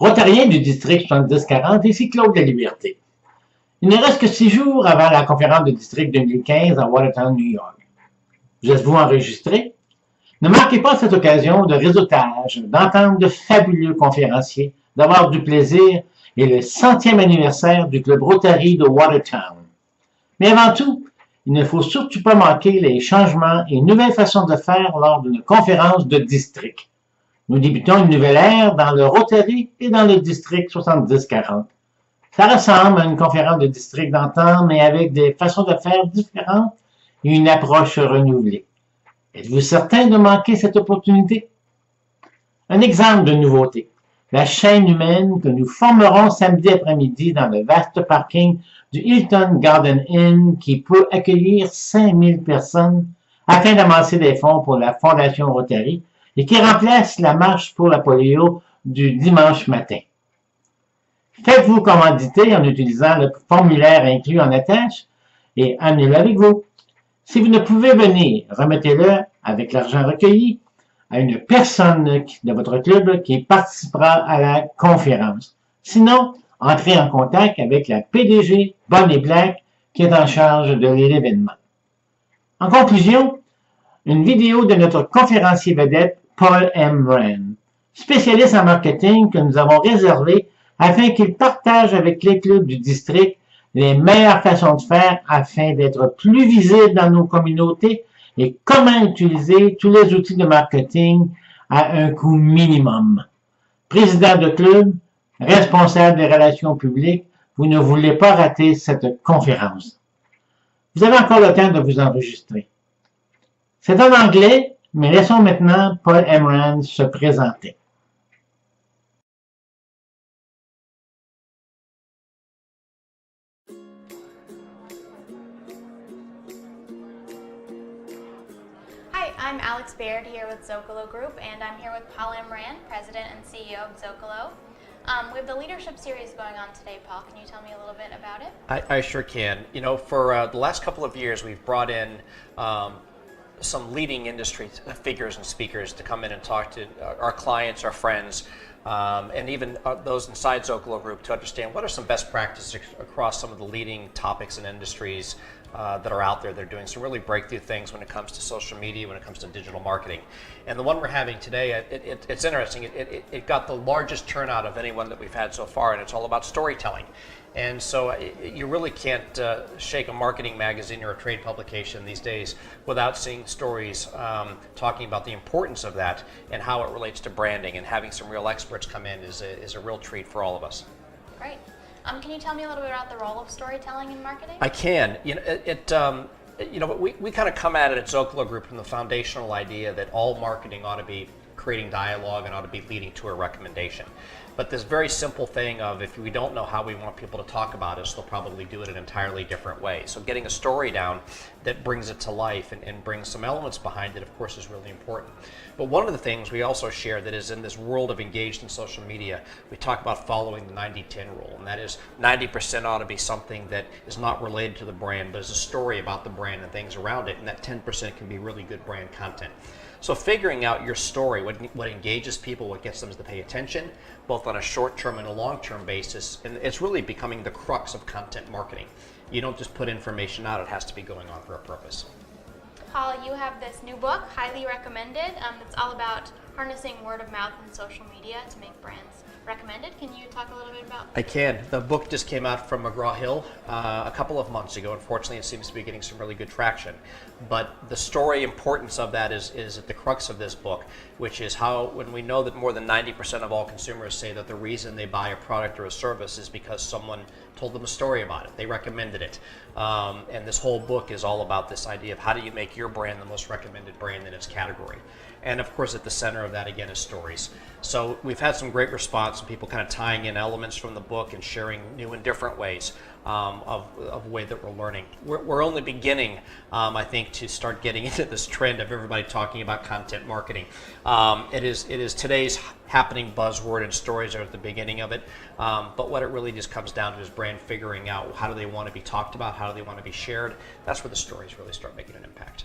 Rotarien du district 7040, ici Claude Laliberté. Il ne reste que 6 jours avant la conférence de district 2015 à Watertown, New York. Vous êtes-vous enregistré? Ne manquez pas cette occasion de réseautage, d'entendre de fabuleux conférenciers, d'avoir du plaisir et le 100e anniversaire du club Rotary de Watertown. Mais avant tout, il ne faut surtout pas manquer les changements et nouvelles façons de faire lors d'une conférence de district. Nous débutons une nouvelle ère dans le Rotary et dans le district 7040. Ça ressemble à une conférence de district d'antan, mais avec des façons de faire différentes et une approche renouvelée. Êtes-vous certain de manquer cette opportunité? Un exemple de nouveauté. La chaîne humaine que nous formerons samedi après-midi dans le vaste parking du Hilton Garden Inn qui peut accueillir 5000 personnes afin d'amasser des fonds pour la Fondation Rotary et qui remplace la marche pour la polio du dimanche matin. Faites-vous commanditer en utilisant le formulaire inclus en attache et amenez-le avec vous. Si vous ne pouvez venir, remettez-le avec l'argent recueilli à une personne de votre club qui participera à la conférence. Sinon, entrez en contact avec la PDG Bonnie Black qui est en charge de l'événement. En conclusion, une vidéo de notre conférencier vedette Paul M. Rand, spécialiste en marketing que nous avons réservé afin qu'il partage avec les clubs du district les meilleures façons de faire afin d'être plus visible dans nos communautés et comment utiliser tous les outils de marketing à un coût minimum. Président de club, responsable des relations publiques, vous ne voulez pas rater cette conférence. Vous avez encore le temps de vous enregistrer. C'est en anglais, mais laissons maintenant Paul M. Rand se présenter. Hi, I'm Alex Baird here with Zocalo Group, and I'm here with Paul M. Rand, President and CEO of Zocalo. We have the leadership series going on today. Paul, can you tell me a little bit about it? I sure can. You know, for the last couple of years, we've brought in some leading industry figures and speakers to come in and talk to our clients, our friends, and even those inside Zocalo Group to understand what are some best practices across some of the leading topics and industries that are out there. They're doing some really breakthrough things when it comes to social media, when it comes to digital marketing. And the one we're having today, it's interesting. It got the largest turnout of anyone that we've had so far, and it's all about storytelling. And so you really can't shake a marketing magazine or a trade publication these days without seeing stories talking about the importance of that and how it relates to branding. And having some real experts come in is a real treat for all of us. Great. Can you tell me a little bit about the role of storytelling in marketing? I can. You know, we kind of come at it at Zocalo Group from the foundational idea that all marketing ought to be creating dialogue and ought to be leading to a recommendation. But this very simple thing of if we don't know how we want people to talk about us, they'll probably do it an entirely different way. So getting a story down that brings it to life and brings some elements behind it, of course, is really important. But one of the things we also share that is in this world of engaged in social media, we talk about following the 90-10 rule, and that is 90% ought to be something that is not related to the brand, but is a story about the brand and things around it, and that 10% can be really good brand content. So figuring out your story, what engages people, what gets them to pay attention, both on a short-term and a long-term basis, and it's really becoming the crux of content marketing. You don't just put information out, it has to be going on for a purpose. Paul, you have this new book, highly recommended. It's all about harnessing word of mouth and social media to make brands recommended. Can you talk a little bit about I can. The book just came out from McGraw-Hill a couple of months ago. Unfortunately, it seems to be getting some really good traction. But the story importance of that is at the crux of this book, which is how when we know that more than 90% of all consumers say that the reason they buy a product or a service is because someone told them a story about it. They recommended it. And this whole book is all about this idea of how do you make your brand the most recommended brand in its category. And of course, at the center of that, again, is stories. So we've had some great response, people kind of tying in elements from the book and sharing new and different ways of the way that we're learning. We're only beginning, I think, to start getting into this trend of everybody talking about content marketing. It is today's happening buzzword, and stories are at the beginning of it. But what it really just comes down to is brand figuring out how do they want to be talked about, how do they want to be shared. That's where the stories really start making an impact.